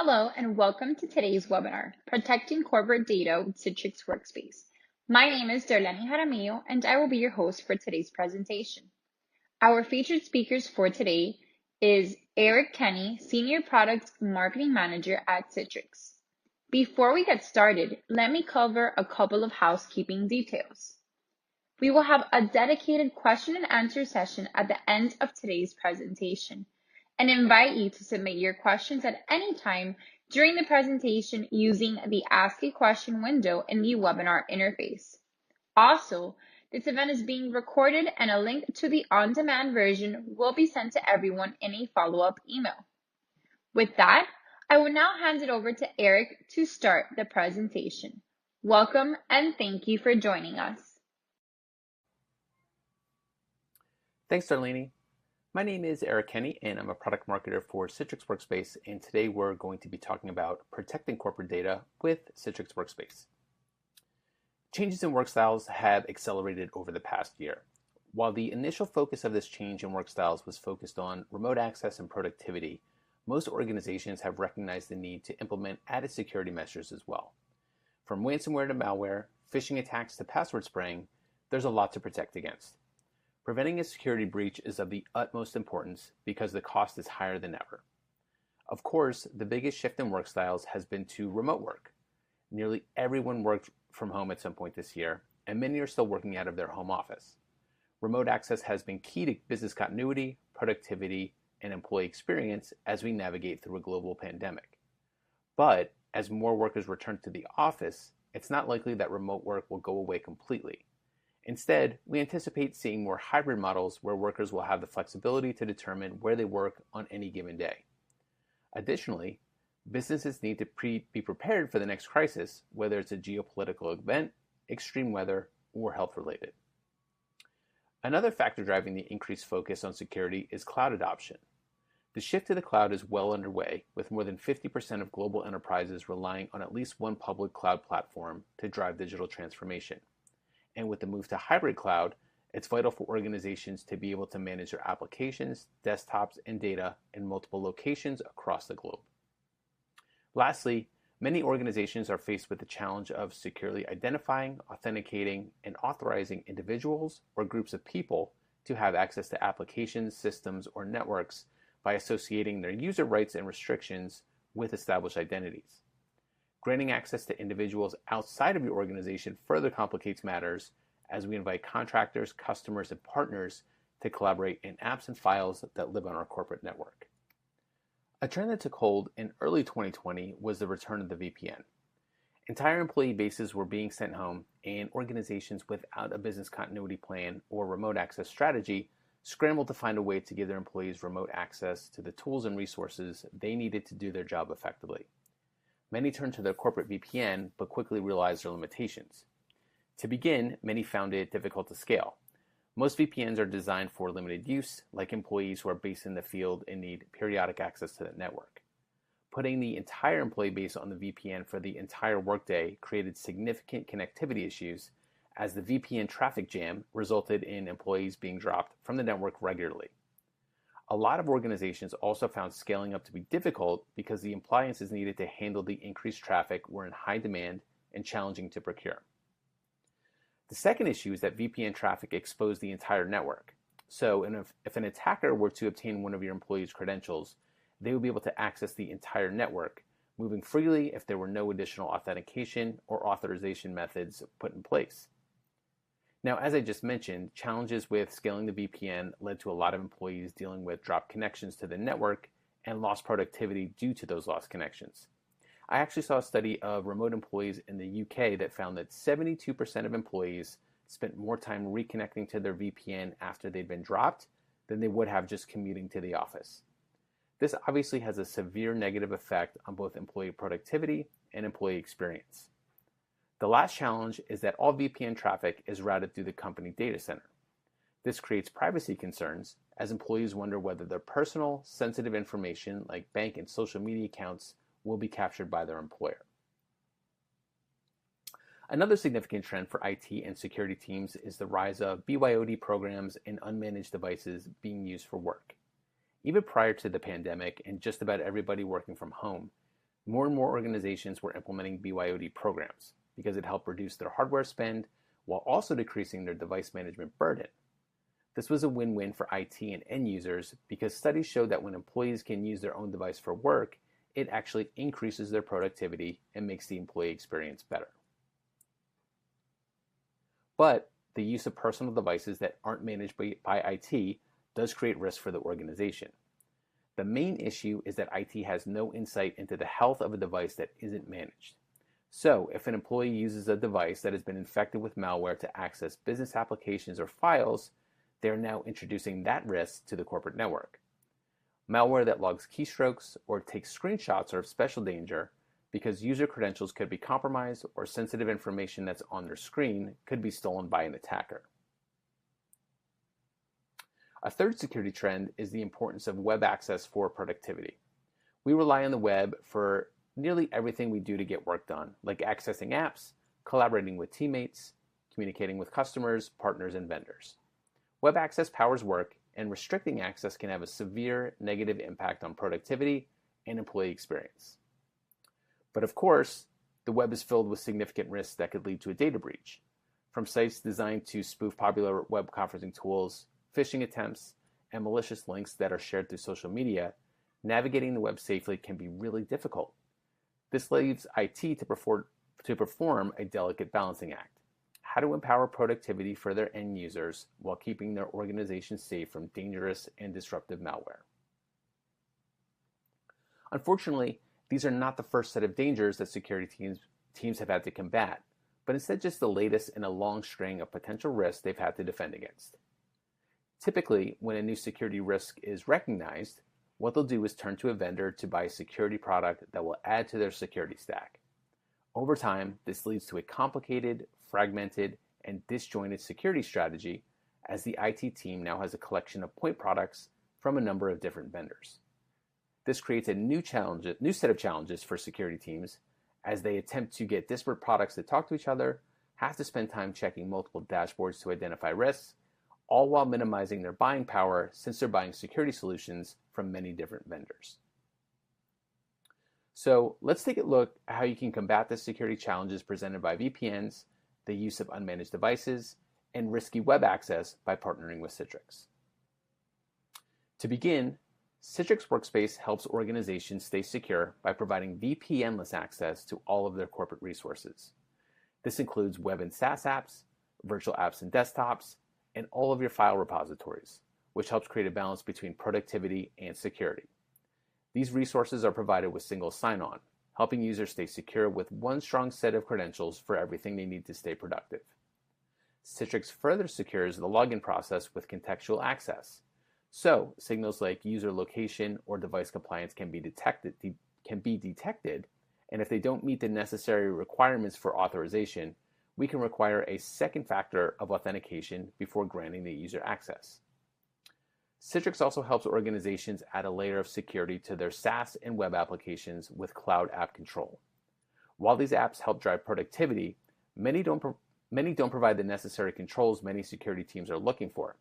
Hello and welcome to today's webinar, Protecting Corporate Data with Citrix Workspace. My name is Darlene Jaramillo and I will be your host for today's presentation. Our featured speakers for today is Eric Kenny, Senior Product Marketing Manager at Citrix. Before we get started, let me cover a couple of housekeeping details. We will have a dedicated question and answer session at the end of today's presentation and invite you to submit your questions at any time during the presentation using the Ask a Question window in the webinar interface. Also, this event is being recorded and a link to the on-demand version will be sent to everyone in a follow-up email. With that, I will now hand it over to Eric to start the presentation. Welcome and thank you for joining us. Thanks, Darlene. My name is Eric Kenny, and I'm a product marketer for Citrix Workspace, and today we're going to be talking about protecting corporate data with Citrix Workspace. Changes in work styles have accelerated over the past year. While the initial focus of this change in work styles was focused on remote access and productivity, most organizations have recognized the need to implement added security measures as well. From ransomware to malware, phishing attacks to password spraying, there's a lot to protect against. Preventing a security breach is of the utmost importance because the cost is higher than ever. Of course, the biggest shift in work styles has been to remote work. Nearly everyone worked from home at some point this year, and many are still working out of their home office. Remote access has been key to business continuity, productivity, and employee experience as we navigate through a global pandemic. But as more workers return to the office, it's not likely that remote work will go away completely. Instead, we anticipate seeing more hybrid models where workers will have the flexibility to determine where they work on any given day. Additionally, businesses need to be prepared for the next crisis, whether it's a geopolitical event, extreme weather, or health-related. Another factor driving the increased focus on security is cloud adoption. The shift to the cloud is well underway, with more than 50% of global enterprises relying on at least one public cloud platform to drive digital transformation. And with the move to hybrid cloud, it's vital for organizations to be able to manage their applications, desktops, and data in multiple locations across the globe. Lastly, many organizations are faced with the challenge of securely identifying, authenticating, and authorizing individuals or groups of people to have access to applications, systems, or networks by associating their user rights and restrictions with established identities. Granting access to individuals outside of your organization further complicates matters as we invite contractors, customers, and partners to collaborate in apps and files that live on our corporate network. A trend that took hold in early 2020 was the return of the VPN. Entire employee bases were being sent home, and organizations without a business continuity plan or remote access strategy scrambled to find a way to give their employees remote access to the tools and resources they needed to do their job effectively. Many turned to their corporate VPN, but quickly realized their limitations. To begin, many found it difficult to scale. Most VPNs are designed for limited use, like employees who are based in the field and need periodic access to the network. Putting the entire employee base on the VPN for the entire workday created significant connectivity issues, as the VPN traffic jam resulted in employees being dropped from the network regularly. A lot of organizations also found scaling up to be difficult because the appliances needed to handle the increased traffic were in high demand and challenging to procure. The second issue is that VPN traffic exposed the entire network. So if an attacker were to obtain one of your employees' credentials, they would be able to access the entire network, moving freely if there were no additional authentication or authorization methods put in place. Now, as I just mentioned, challenges with scaling the VPN led to a lot of employees dealing with dropped connections to the network and lost productivity due to those lost connections. I actually saw a study of remote employees in the UK that found that 72% of employees spent more time reconnecting to their VPN after they'd been dropped than they would have just commuting to the office. This obviously has a severe negative effect on both employee productivity and employee experience. The last challenge is that all VPN traffic is routed through the company data center. This creates privacy concerns as employees wonder whether their personal, sensitive information like bank and social media accounts will be captured by their employer. Another significant trend for IT and security teams is the rise of BYOD programs and unmanaged devices being used for work. Even prior to the pandemic and just about everybody working from home, More and more organizations were implementing BYOD programs because it helped reduce their hardware spend while also decreasing their device management burden. This was a win-win for IT and end users because studies showed that when employees can use their own device for work, it actually increases their productivity and makes the employee experience better. But the use of personal devices that aren't managed by IT does create risk for the organization. The main issue is that IT has no insight into the health of a device that isn't managed. So, if an employee uses a device that has been infected with malware to access business applications or files, they are now introducing that risk to the corporate network. Malware that logs keystrokes or takes screenshots are of special danger because user credentials could be compromised or sensitive information that's on their screen could be stolen by an attacker. A third security trend is the importance of web access for productivity. We rely on the web for nearly everything we do to get work done, like accessing apps, collaborating with teammates, communicating with customers, partners, and vendors. Web access powers work, and restricting access can have a severe negative impact on productivity and employee experience. But of course, the web is filled with significant risks that could lead to a data breach. From sites designed to spoof popular web conferencing tools, phishing attempts, and malicious links that are shared through social media, navigating the web safely can be really difficult. This leaves IT to perform a delicate balancing act. How to empower productivity for their end users while keeping their organization safe from dangerous and disruptive malware. Unfortunately, these are not the first set of dangers that security teams have had to combat, but instead just the latest in a long string of potential risks they've had to defend against. Typically, when a new security risk is recognized, what they'll do is turn to a vendor to buy a security product that will add to their security stack. Over time, this leads to a complicated, fragmented, and disjointed security strategy as the IT team now has a collection of point products from a number of different vendors. This creates a new set of challenges for security teams as they attempt to get disparate products that talk to each other, have to spend time checking multiple dashboards to identify risks, all while minimizing their buying power since they're buying security solutions from many different vendors. So let's take a look at how you can combat the security challenges presented by VPNs, the use of unmanaged devices, and risky web access by partnering with Citrix. To begin, Citrix Workspace helps organizations stay secure by providing VPN-less access to all of their corporate resources. This includes web and SaaS apps, virtual apps and desktops, and all of your file repositories, which helps create a balance between productivity and security. These resources are provided with single sign-on, helping users stay secure with one strong set of credentials for everything they need to stay productive. Citrix further secures the login process with contextual access, so signals like user location or device compliance can be detected, and if they don't meet the necessary requirements for authorization, we can require a second factor of authentication before granting the user access. Citrix also helps organizations add a layer of security to their SaaS and web applications with Cloud App Control. While these apps help drive productivity, many don't provide the necessary controls many security teams are looking for.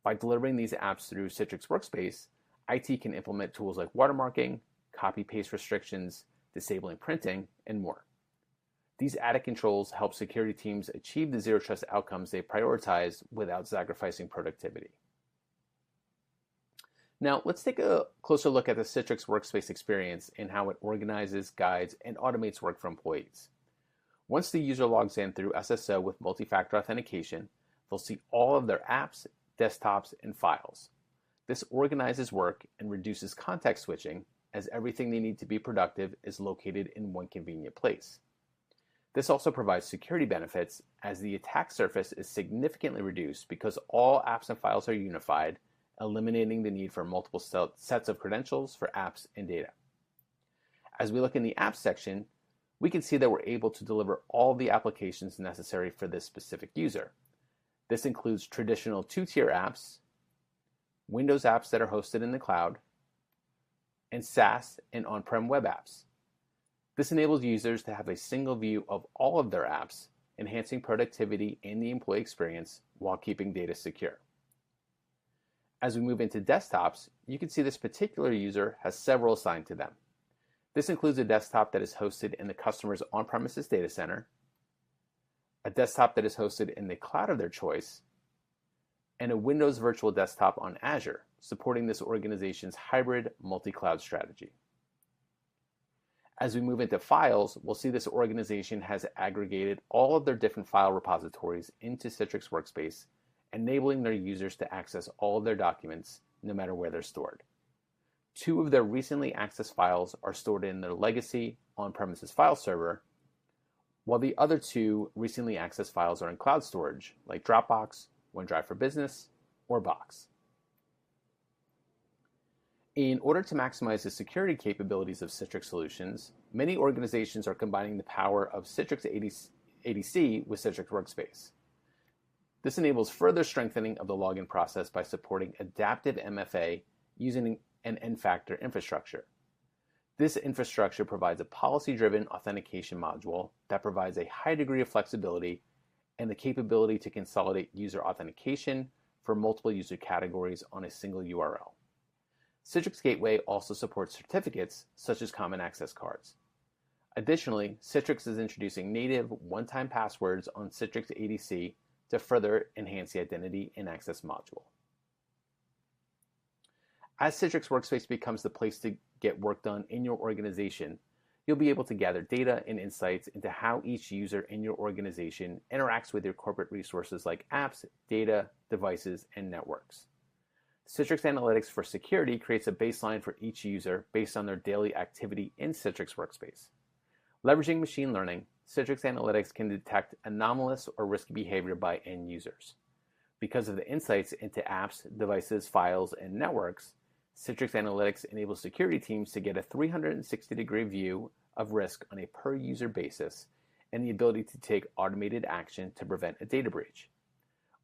By delivering these apps through Citrix Workspace, IT can implement tools like watermarking, copy-paste restrictions, disabling printing, and more. These added controls help security teams achieve the zero trust outcomes they prioritize without sacrificing productivity. Now, let's take a closer look at the Citrix Workspace experience and how it organizes, guides, and automates work for employees. Once the user logs in through SSO with multi-factor authentication, they'll see all of their apps, desktops, and files. This organizes work and reduces context switching as everything they need to be productive is located in one convenient place. This also provides security benefits as the attack surface is significantly reduced because all apps and files are unified, eliminating the need for multiple sets of credentials for apps and data. As we look in the apps section, we can see that we're able to deliver all the applications necessary for this specific user. This includes traditional two-tier apps, Windows apps that are hosted in the cloud, and SaaS and on-prem web apps. This enables users to have a single view of all of their apps, enhancing productivity and the employee experience while keeping data secure. As we move into desktops, you can see this particular user has several assigned to them. This includes a desktop that is hosted in the customer's on-premises data center, a desktop that is hosted in the cloud of their choice, and a Windows virtual desktop on Azure, supporting this organization's hybrid multi-cloud strategy. As we move into files, we'll see this organization has aggregated all of their different file repositories into Citrix Workspace, enabling their users to access all of their documents no matter where they're stored. 2 of their recently accessed files are stored in their legacy on-premises file server, while the other 2 recently accessed files are in cloud storage, like Dropbox, OneDrive for Business, or Box. In order to maximize the security capabilities of Citrix solutions, many organizations are combining the power of Citrix ADC with Citrix Workspace. This enables further strengthening of the login process by supporting adaptive MFA using an N-factor infrastructure. This infrastructure provides a policy-driven authentication module that provides a high degree of flexibility and the capability to consolidate user authentication for multiple user categories on a single URL. Citrix Gateway also supports certificates such as common access cards. Additionally, Citrix is introducing native one-time passwords on Citrix ADC to further enhance the identity and access module. As Citrix Workspace becomes the place to get work done in your organization, you'll be able to gather data and insights into how each user in your organization interacts with your corporate resources like apps, data, devices, and networks. Citrix Analytics for Security creates a baseline for each user based on their daily activity in Citrix Workspace. Leveraging machine learning, Citrix Analytics can detect anomalous or risky behavior by end users. Because of the insights into apps, devices, files, and networks, Citrix Analytics enables security teams to get a 360-degree view of risk on a per-user basis and the ability to take automated action to prevent a data breach.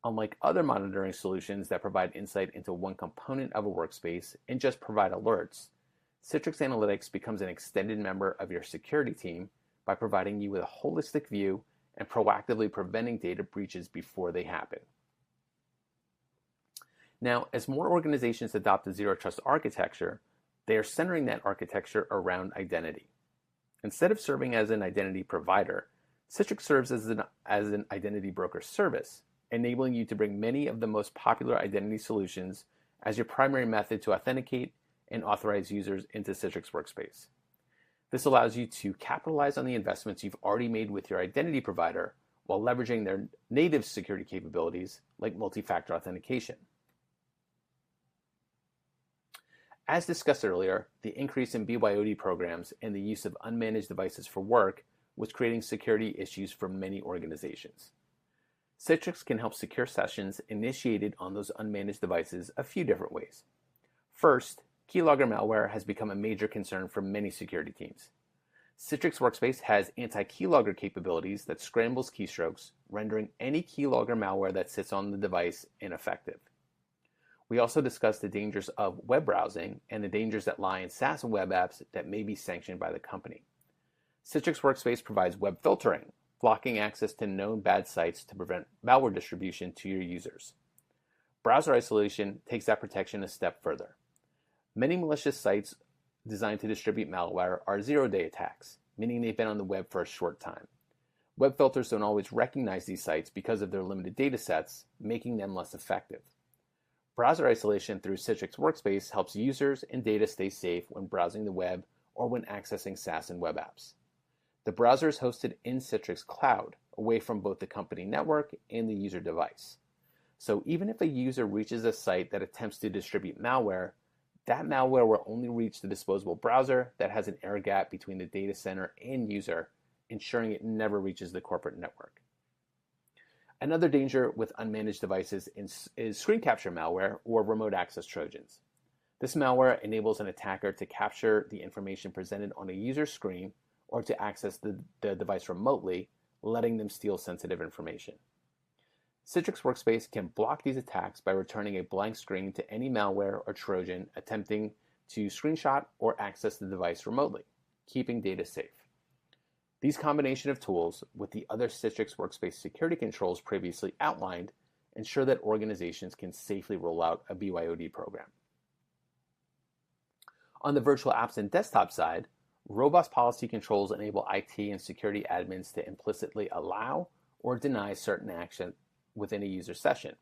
Unlike other monitoring solutions that provide insight into one component of a workspace and just provide alerts, Citrix Analytics becomes an extended member of your security team by providing you with a holistic view and proactively preventing data breaches before they happen. Now, as more organizations adopt the Zero Trust architecture, they are centering that architecture around identity. Instead of serving as an identity provider, Citrix serves as an identity broker service, enabling you to bring many of the most popular identity solutions as your primary method to authenticate and authorize users into Citrix Workspace. This allows you to capitalize on the investments you've already made with your identity provider while leveraging their native security capabilities like multi-factor authentication. As discussed earlier, the increase in BYOD programs and the use of unmanaged devices for work was creating security issues for many organizations. Citrix can help secure sessions initiated on those unmanaged devices a few different ways. First, keylogger malware has become a major concern for many security teams. Citrix Workspace has anti-keylogger capabilities that scrambles keystrokes, rendering any keylogger malware that sits on the device ineffective. We also discussed the dangers of web browsing and the dangers that lie in SaaS web apps that may be sanctioned by the company. Citrix Workspace provides web filtering, blocking access to known bad sites to prevent malware distribution to your users. Browser isolation takes that protection a step further. Many malicious sites designed to distribute malware are zero-day attacks, meaning they've been on the web for a short time. Web filters don't always recognize these sites because of their limited data sets, making them less effective. Browser isolation through Citrix Workspace helps users and data stay safe when browsing the web or when accessing SaaS and web apps. The browser is hosted in Citrix Cloud, away from both the company network and the user device. So even if a user reaches a site that attempts to distribute malware, that malware will only reach the disposable browser that has an air gap between the data center and user, ensuring it never reaches the corporate network. Another danger with unmanaged devices is screen capture malware or remote access Trojans. This malware enables an attacker to capture the information presented on a user's screen or to access the device remotely, letting them steal sensitive information. Citrix Workspace can block these attacks by returning a blank screen to any malware or Trojan attempting to screenshot or access the device remotely, keeping data safe. These combination of tools with the other Citrix Workspace security controls previously outlined ensure that organizations can safely roll out a BYOD program. On the virtual apps and desktop side, Robust policy controls enable IT and security admins to implicitly allow or deny certain action within a user session.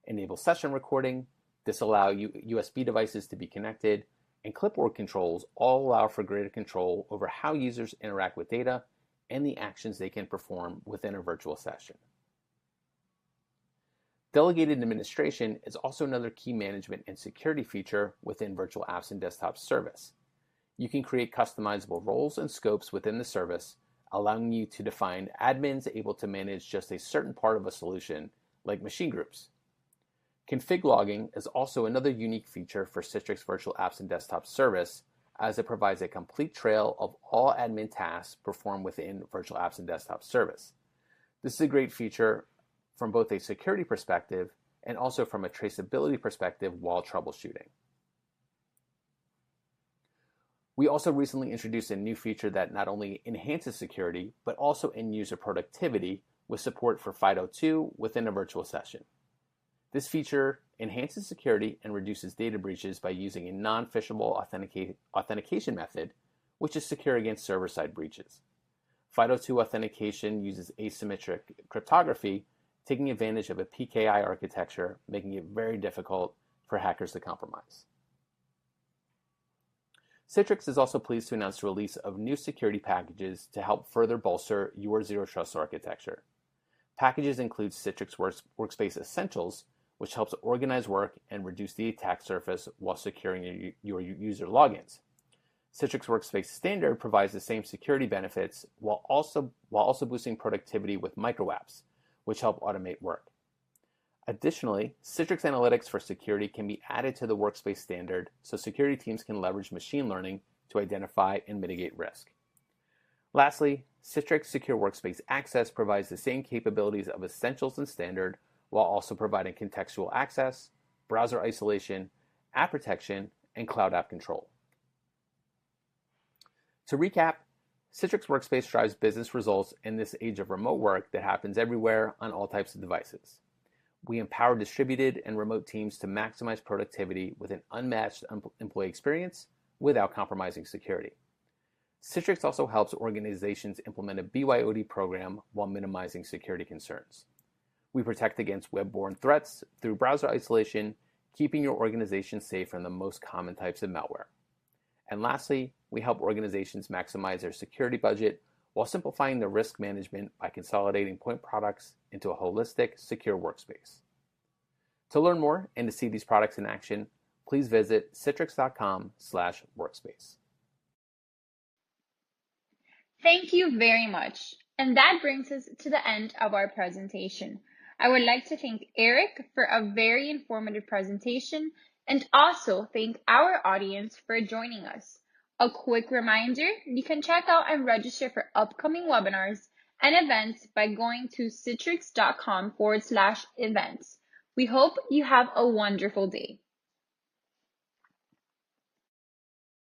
Enable session recording, disallow USB devices to be connected, and clipboard controls all allow for greater control over how users interact with data and the actions they can perform within a virtual session. Delegated administration is also another key management and security feature within Virtual Apps and Desktop service. You can create customizable roles and scopes within the service, allowing you to define admins able to manage just a certain part of a solution, like machine groups. Config logging is also another unique feature for Citrix Virtual Apps and Desktop service, as it provides a complete trail of all admin tasks performed within Virtual Apps and Desktop service. This is a great feature from both a security perspective and also from a traceability perspective while troubleshooting. We also recently introduced a new feature that not only enhances security, but also end-user productivity with support for FIDO2 within a virtual session. This feature enhances security and reduces data breaches by using a non-phishable authentication method, which is secure against server-side breaches. FIDO2 authentication uses asymmetric cryptography, taking advantage of a PKI architecture, making it very difficult for hackers to compromise. Citrix is also pleased to announce the release of new security packages to help further bolster your Zero Trust architecture. Packages include Citrix Workspace Essentials, which helps organize work and reduce the attack surface while securing your user logins. Citrix Workspace Standard provides the same security benefits while also boosting productivity with micro apps, which help automate work. Additionally, Citrix Analytics for Security can be added to the Workspace Standard so security teams can leverage machine learning to identify and mitigate risk. Lastly, Citrix Secure Workspace Access provides the same capabilities of Essentials and Standard while also providing contextual access, browser isolation, app protection, and cloud app control. To recap, Citrix Workspace drives business results in this age of remote work that happens everywhere on all types of devices. We empower distributed and remote teams to maximize productivity with an unmatched employee experience without compromising security. Citrix also helps organizations implement a BYOD program while minimizing security concerns. We protect against web-borne threats through browser isolation, keeping your organization safe from the most common types of malware. And lastly, we help organizations maximize their security budget while simplifying the risk management by consolidating point products into a holistic, secure workspace. To learn more and to see these products in action, please visit citrix.com/workspace. Thank you very much. And that brings us to the end of our presentation. I would like to thank Eric for a very informative presentation and also thank our audience for joining us. A quick reminder, you can check out and register for upcoming webinars and events by going to citrix.com/events. We hope you have a wonderful day.